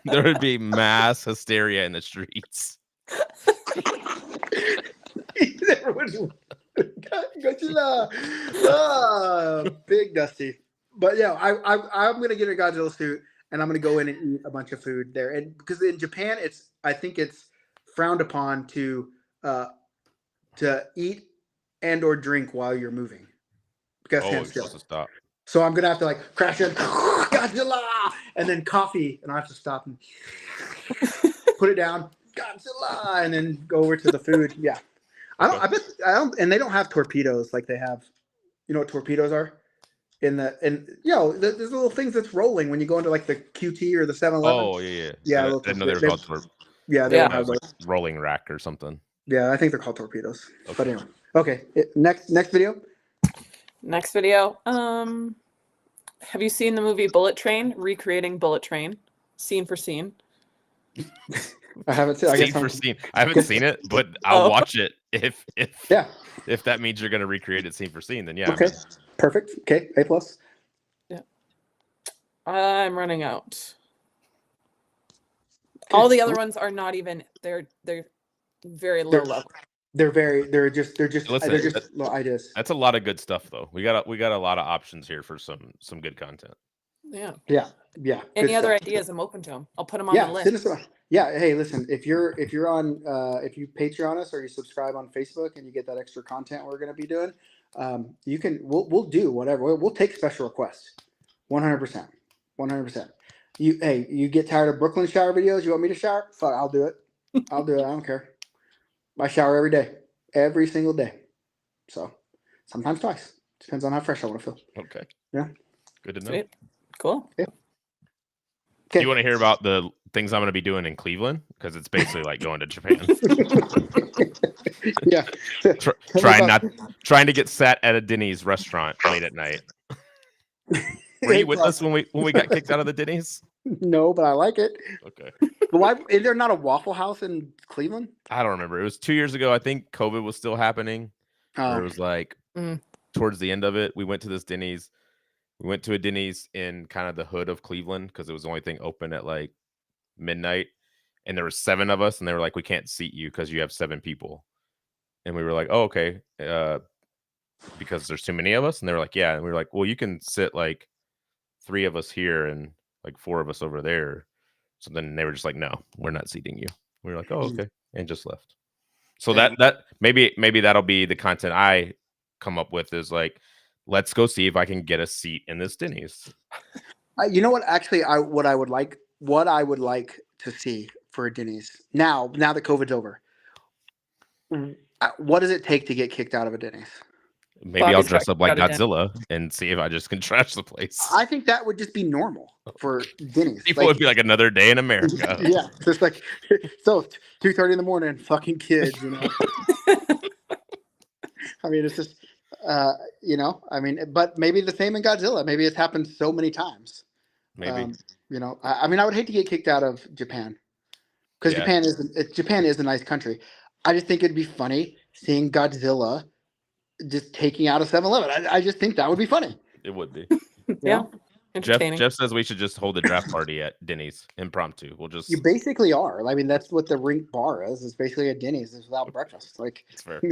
There would be mass hysteria in the streets. Godzilla. Big Dusty. But yeah, I'm gonna get a Godzilla suit and I'm gonna go in and eat a bunch of food there. And because in Japan, I think it's frowned upon to eat and or drink while you're moving. Because You're supposed to stop. So I'm gonna have to like crash in Godzilla and then coffee, and I have to stop and put it down, Godzilla, and then go over to the food. Yeah, I don't, and they don't have torpedoes like they have. You know what torpedoes are? There's little things that's rolling when you go into like the QT or the 7-Eleven. Oh yeah. Yeah, I didn't know they were called torpedoes. Yeah, they don't have like those. rolling rack or something. Yeah, I think they're called torpedoes. Okay. But anyway, okay. Next video. Next video. Have you seen the movie Bullet Train? Recreating Bullet Train, scene for scene. I haven't seen. Scene for scene. I haven't seen it, but I'll watch it if that means you're gonna recreate it scene for scene. Then yeah. Okay. Perfect. Okay. A plus. Yeah. I'm running out. All the other ones are not even. They're very low level. They're just Listen, low ideas. That's a lot of good stuff though. We got a lot of options here for some good content. Yeah. Yeah. Any good other stuff. ideas? I'm open to them. I'll put them on the list. Send us Yeah. Hey, listen. If you're on if you Patreon us or you subscribe on Facebook and you get that extra content we're going to be doing, you can we'll do whatever. We'll take special requests. 100%. 100%. You get tired of Brooklyn shower videos? You want me to shower? Fuck, I'll do it. I'll do it. I don't care. I shower every day, every single day. So sometimes twice. Depends on how fresh I want to feel. Okay. Yeah. Good to know. Sweet. Cool. Yeah. Do you want to hear about the things I'm going to be doing in Cleveland? Because it's basically like going to Japan. Yeah. Trying to get sat at a Denny's restaurant late at night. Were you with us when we got kicked out of the Denny's? No, but I like it. Okay. But why is there not a Waffle House in Cleveland? I don't remember. It was 2 years ago. I think COVID was still happening. It was like towards the end of it. We went to this Denny's. We went to a Denny's in kind of the hood of Cleveland because it was the only thing open at like midnight. And there were 7 of us, and they were like, "We can't seat you because you have 7 people." And we were like, "Oh, okay." Because there's too many of us. And they were like, "Yeah." And we were like, "Well, you can sit like 3 of us here and like 4 of us over there." So then they were just like, "No, we're not seating you." We were like, "Oh, okay," and just left. So that maybe that'll be the content I come up with is like, let's go see if I can get a seat in this Denny's. You know what? Actually, what I would like to see for a Denny's now that COVID's over. What does it take to get kicked out of a Denny's? Maybe I'll dress up like Godzilla and see if I just can trash the place. I think that would just be normal for Denny's. People would be like, another day in America. Yeah, just like, so 2:30 in the morning, fucking kids, you know. I mean, it's just, you know, I mean, but maybe the same in Godzilla. Maybe it's happened so many times. Maybe. You know, I mean, I would hate to get kicked out of Japan because Japan is a nice country. I just think it'd be funny seeing Godzilla just taking out a 7-Eleven. I just think that would be funny. It would be. Yeah. Jeff says we should just hold a draft party at Denny's impromptu. We'll just. You basically are. I mean, that's what the Rink Bar is. It's basically a Denny's. It's without breakfast. Like, it's fair. I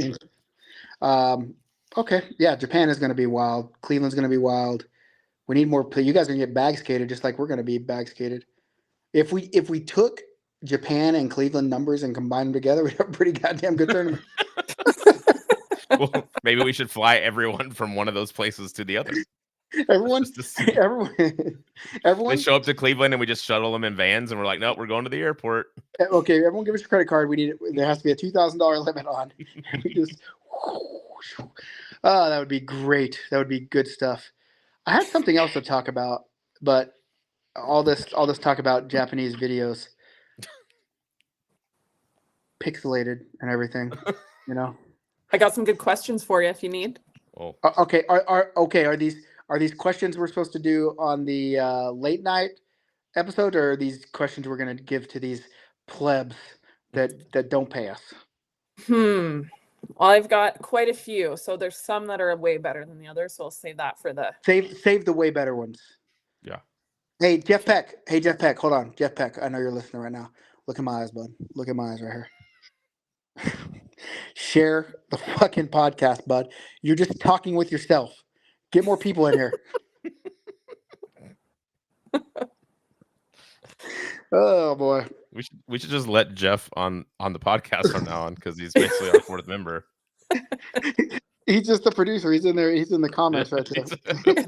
mean, okay, yeah, Japan is going to be wild. Cleveland's going to be wild. We need more. You guys are going to get bag skated just like we're going to be bag skated. If we took Japan and Cleveland numbers and combined them together, we'd have a pretty goddamn good tournament. Well, maybe we should fly everyone from one of those places to the other. Everyone. They show up to Cleveland and we just shuttle them in vans and we're like, no, we're going to the airport. Okay, everyone give us your credit card. There has to be a $2,000 limit on. Just, that would be great. That would be good stuff. I had something else to talk about, but all this talk about Japanese videos, pixelated and everything, you know. I got some good questions for you if you need. Oh. Okay. Are these questions we're supposed to do on the late night episode, or are these questions we're going to give to these plebs that don't pay us? Well, I've got quite a few, so there's some that are way better than the others. So I'll save that for the save the way better ones. Yeah. Hey, Jeff Peck. Hold on, Jeff Peck. I know you're listening right now. Look at my eyes, bud. Look at my eyes right here. Share the fucking podcast, bud. You're just talking with yourself. Get more people in here. Oh boy. We should just let Jeff on the podcast from now on because he's basically our 4th member. He's just the producer. He's in there. He's in the comments right there.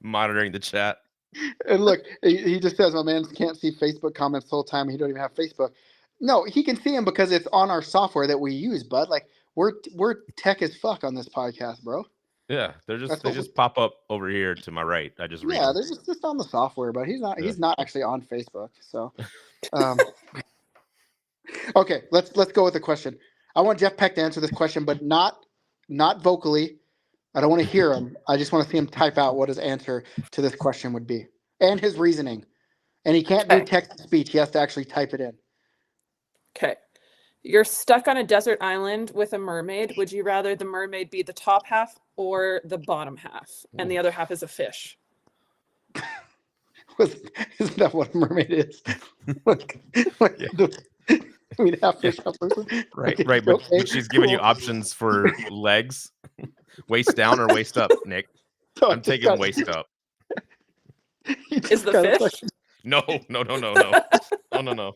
Monitoring the chat. And look, he just says, "My man can't see Facebook comments the whole time. He don't even have Facebook." No, he can see them because it's on our software that we use, bud. Like we're tech as fuck on this podcast, bro. Yeah, they just pop up over here to my right. I just read. Yeah, they're just on the software, but he's not actually on Facebook. So, okay, let's go with the question. I want Jeff Peck to answer this question, but not vocally. I don't want to hear him. I just want to see him type out what his answer to this question would be and his reasoning. And he can't do text to speech. He has to actually type it in. Okay. You're stuck on a desert island with a mermaid. Would you rather the mermaid be the top half or the bottom half? And the other half is a fish. Isn't that what a mermaid is? I mean, half fish, half person. Right, okay, right. But she's giving you options for legs, waist down or waist up, Nick. I'm taking waist up. Is the fish? No. No.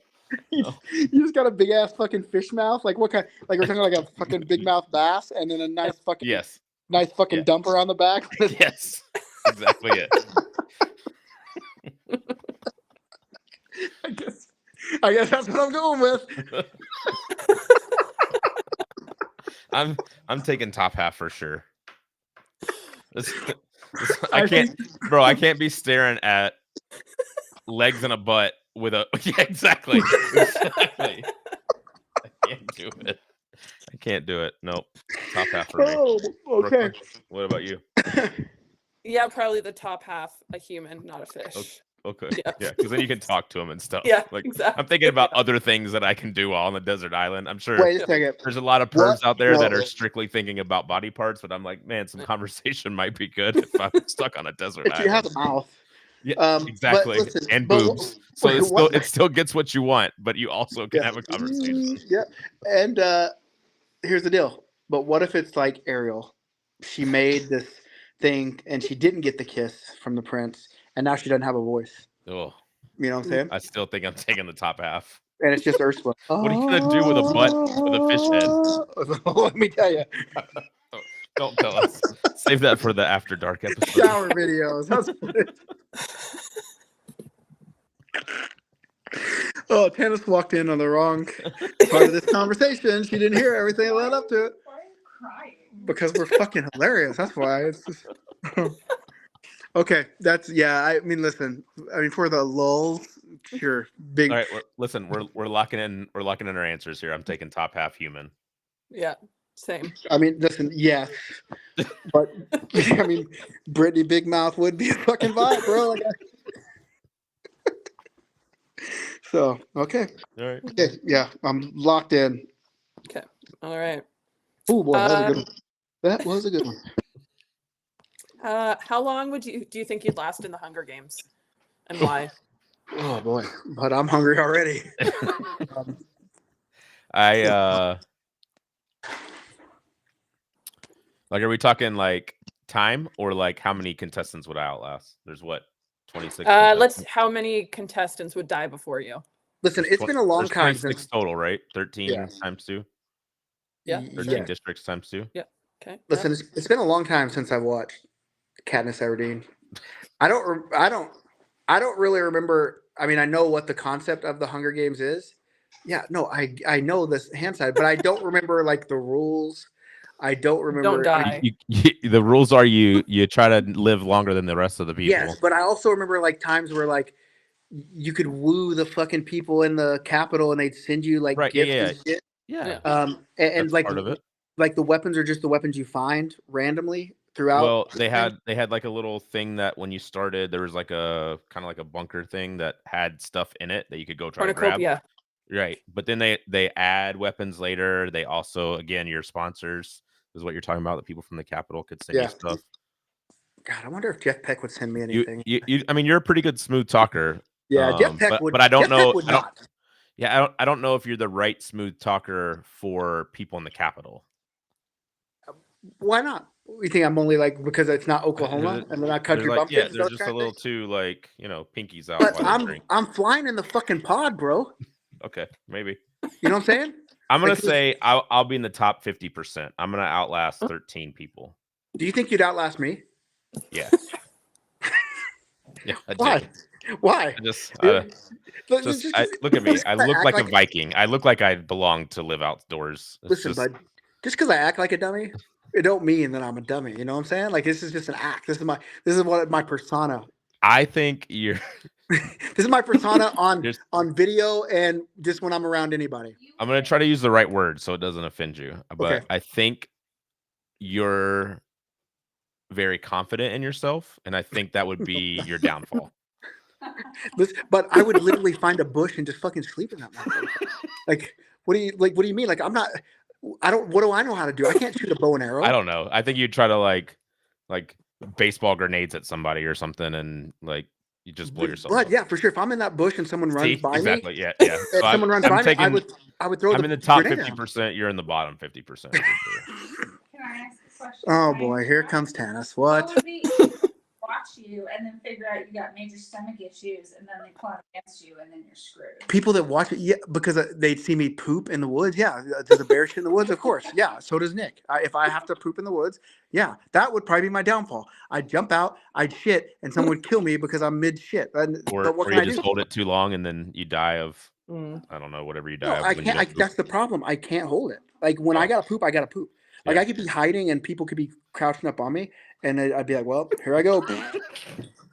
You just got a big ass fucking fish mouth. Like what kind? Like we're talking like a fucking big mouth bass, and then a nice fucking Yes. dumper on the back. Yes. Exactly it. I guess that's what I'm going with. I'm taking top half for sure. I can't be staring at legs and a butt with a exactly. I can't do it. Nope. Top half for me. Oh, okay. Brooklyn, what about you? Yeah, probably the top half, a human, not a fish. Okay. Yeah, because then you can talk to him and stuff. Yeah, like exactly. I'm thinking about other things that I can do while on the desert island. I'm sure Wait a second. there's a lot of pervs out there that No. are strictly thinking about body parts, but I'm like, man, some conversation might be good if I'm stuck on a desert But you island. have a mouth. Yeah, exactly. Listen, and boobs. So it still gets what you want, but you also can have a conversation. Yeah. And here's the deal. But what if it's like Ariel? She made this thing and she didn't get the kiss from the prince, and now she doesn't have a voice. Oh, You know what I'm saying? I still think I'm taking the top half. And it's just Ursula. What are you gonna do with a butt with a fish head? Let me tell you. Don't tell us. Save that for the After Dark episode. Shower videos. That's what it Oh, Tannis walked in on the wrong part of this conversation. She didn't hear everything that led up to it. Why are you crying? Because we're fucking hilarious. That's why. It's just... Okay, that's I mean, listen. I mean, for the lulls, sure. Big. All right, listen. We're locking in. We're locking in our answers here. I'm taking top half human. Yeah, same. I mean, listen. Yes, but I mean, Brittany Big Mouth would be a fucking vibe, bro. Like, so okay. All right. Okay, yeah, I'm locked in. Okay. All right. Oh boy, that was a good one. That was a good one. How long do you think you'd last in the Hunger Games, and why? Oh boy, but I'm hungry already. Like, are we talking like time or like how many contestants would I outlast? There's what, 26. How many contestants would die before you? Listen, it's been a long time 26 since. total, right? 13 Yeah. times 2. Yeah. 13 districts times 2. Okay. Listen, it's been a long time since I've watched Katniss Everdeen. I don't really remember. I mean, I know what the concept of the Hunger Games is. Yeah, no, I know this hand side, but I don't remember like the rules. I don't remember. Don't die. The rules are you try to live longer than the rest of the people. Yes, but I also remember like times where like you could woo the fucking people in the Capitol and they'd send you like gifts and shit. Yeah. And That's like part of it. Like the weapons are just the weapons you find randomly throughout. Well, they had like a little thing that when you started, there was like a kind of like a bunker thing that had stuff in it that you could go try to grab. Cornucopia. Right. But then they add weapons later. They also, again, your sponsors is what you're talking about. The people from the Capitol could send you stuff. God, I wonder if Jeff Peck would send me anything. I mean, you're a pretty good smooth talker. Yeah, Jeff Peck would. But I don't Jeff know. Peck would not. I don't know if you're the right smooth talker for people in the Capitol. Why not? You think I'm only like because it's not Oklahoma and they're not country like, bumpkins? they're just a little too like pinkies out. But I'm flying in the fucking pod, bro. Okay, maybe. You know what I'm saying? I'm gonna say I'll be in the top 50%. I'm gonna outlast 13 people. Do you think you'd outlast me? Yeah. Yeah. Why? Why? Look at me. I look like a Viking. I look like I belong to live outdoors. Listen, bud. Just because I act like a dummy, it don't mean that I'm a dummy. You know what I'm saying? Like this is just an act. This is what my persona. I think you're. This is my persona on video and just when I'm around anybody. I'm gonna try to use the right word so it doesn't offend you, but Okay. I think you're very confident in yourself, and I think that would be your downfall. But I would literally find a bush and just fucking sleep in that motherfucker. Like, what do you mean? Like, I'm not. What do I know how to do? I can't shoot a bow and arrow. I don't know. I think you'd try to like baseball grenades at somebody or something, and like you just blow yourself up. Yeah, for sure. If I'm in that bush and someone runs by exactly. me, Yeah. If someone runs by me, I would throw. I'm in the top 50%. You're in the bottom 50%. Can I ask a question? Oh boy, here comes Tannis. What? Watch you you and then figure out you got major stomach issues, and then they plot against you, and then you're screwed. People that watch it, yeah, because they'd see me poop in the woods. Yeah, does a bear shit in the woods? Of course. Yeah, so does Nick. If I have to poop in the woods, yeah, that would probably be my downfall. I'd jump out, I'd shit, and someone would kill me because I'm mid shit. But what Or can you I just do? hold it too long and then you die of Mm. I don't know, whatever you No, die of. I when you can't. don't poop. That's the problem. I can't hold it. Like when I gotta poop, I gotta poop. Like Yeah. I could be hiding and people could be crouching up on me, and I'd be like, "Well, here I go,"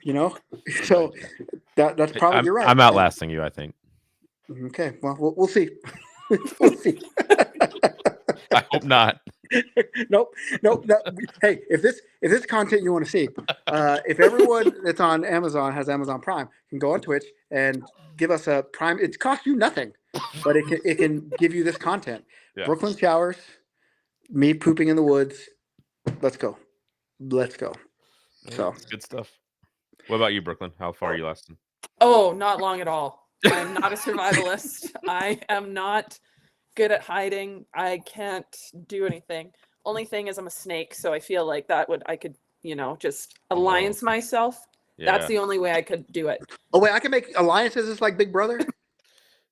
you know. So that's probably you're right. I'm outlasting you, I think. Okay, well, we'll see. We'll see. I hope not. Nope. Hey, if this content you want to see, if everyone that's on Amazon has Amazon Prime, can go on Twitch and give us a Prime. It costs you nothing, but it can give you this content. Yeah. Brooklyn showers, me pooping in the woods. Let's go. So It's good stuff. What about you, Brooklyn? How far are you lasting? Oh, not long at all. I'm not a survivalist. I am not good at hiding. I can't do anything. Only thing is I'm a snake, so I feel like I could, just alliance myself. Yeah. That's the only way I could do it. oh wait, I can make alliances. It's like Big Brother.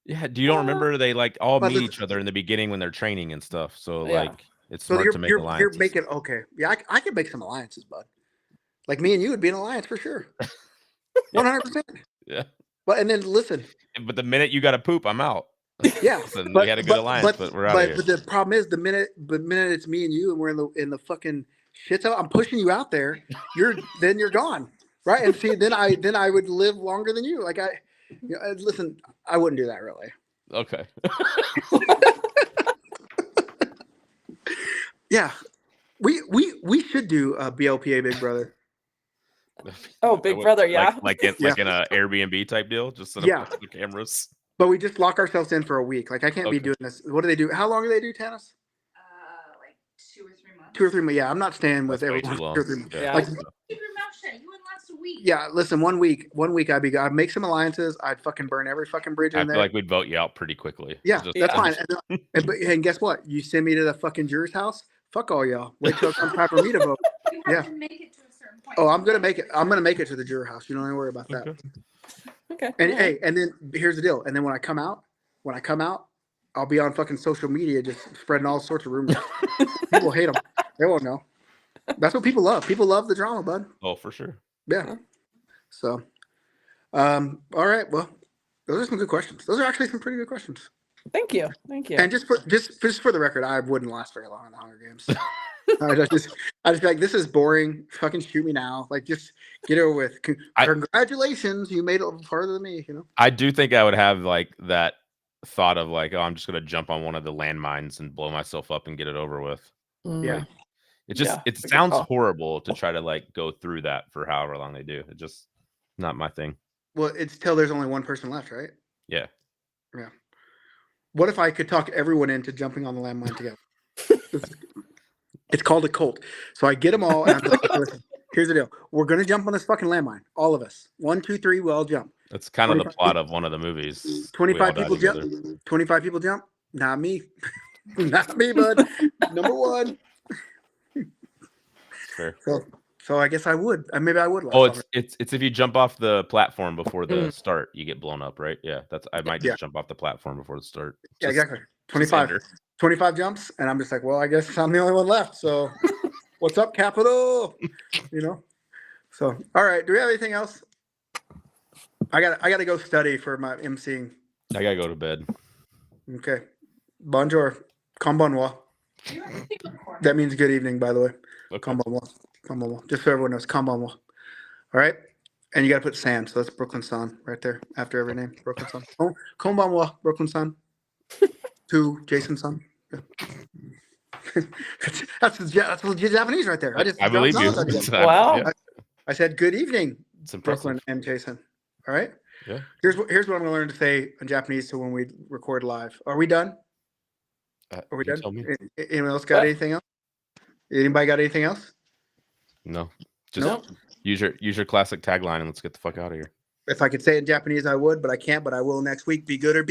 Yeah. Do you don't remember they like all But meet the- each other in the beginning when they're training and stuff? So Yeah. like it's So smart to make you're alliances. making okay. Yeah, I can make some alliances, bud. Like me and you would be an alliance for sure. 100%. Yeah. But and then listen, But the minute you got to poop, I'm out. yeah. Listen, we had a good alliance, but we're out of here. But the problem is the minute it's me and you and we're in the fucking shit zone, I'm pushing you out there. You're gone, right? And see, then I would live longer than you. Like listen, I wouldn't do that really. Okay. Yeah, we should do a BLPA Big Brother. Oh, Big Brother, yeah. Like in an Airbnb type deal, just set up Yeah. the cameras. But we just lock ourselves in for a week. Like I can't be Okay. doing this. What do they do? How long do they do, Tanis? Like 2 or 3 months. 2 or 3 months. Yeah, I'm not staying with That's way everyone. too long. 2 or 3 months. Yeah. Like, Keep your mouth shut. You wouldn't last a week. yeah, listen. 1 week, I'd make some alliances. I'd fucking burn every fucking bridge I in feel there. like we'd vote you out pretty quickly. Yeah, Just- that's fine. And guess what? You send me to the fucking juror's house. Fuck all y'all. Wait till it comes time for me to vote. You Yeah. have to make it to a certain point. Oh, I'm gonna make it. I'm gonna make it to the juror house. You don't even worry about that. Okay. Okay. And yeah. hey, and then here's the deal. And then when I come out, I'll be on fucking social media just spreading all sorts of rumors. People hate them. They won't know. That's what people love. People love the drama, bud. Oh, for sure. Yeah. So, all right. Well, those are some good questions. Those are actually some pretty good questions. Thank you. And just for the record, I wouldn't last very long in the Hunger Games. I'd just be like, this is boring. Fucking shoot me now. Like, just get it over with. Congratulations, you made it farther than me. I do think I would have like that thought of like, oh, I'm just gonna jump on one of the landmines and blow myself up and get it over with. Yeah. It just Yeah. it sounds horrible to try to like go through that for however long they do. It just not my thing. Well, it's till there's only one person left, right? Yeah. Yeah. What if I could talk everyone into jumping on the landmine together? It's called a cult. So I get them all, and I'm like, listen, here's the deal. We're gonna jump on this fucking landmine, all of us. 1, 2, 3, we all jump. That's kind of the 25 plot of one of the movies. We all 25 die people together. jump. 25 people jump. Not me. Not me, bud. Number one. Fair. So I guess I would. Maybe I would. Last Oh, longer. it's if you jump off the platform before the start, you get blown up, right? Yeah, I might just Yeah. jump off the platform before the start. Yeah, Just- exactly. just 25. enter. 25 jumps, and I'm just like, well, I guess I'm the only one left. So, what's up, Capital? So, all right. Do we have anything else? I got to go study for my emceeing. I gotta go to bed. Okay. Bonjour. Konbanwa. You have to be recording. That means good evening, by the way. Okay. Konbanwa. Konbanwa. Just so everyone knows, Konbanwa. All right. And you got to put San. So that's Brooklyn San right there after every name. Brooklyn San. Oh, Konbanwa, Brooklyn San. To Jason San. Yeah. that's legit Japanese right there. I believe you. Wow. Yeah, I said good evening, it's impressive. Brooklyn and Jason. All right. Yeah. Here's what I'm gonna learn to say in Japanese. So when we record live, are we done? Are we you done? tell me. Anyone else got anything else? Anybody got anything else? No. Just Nope. use your classic tagline and let's get the fuck out of here. If I could say it in Japanese, I would, but I can't. But I will next week. Be good or be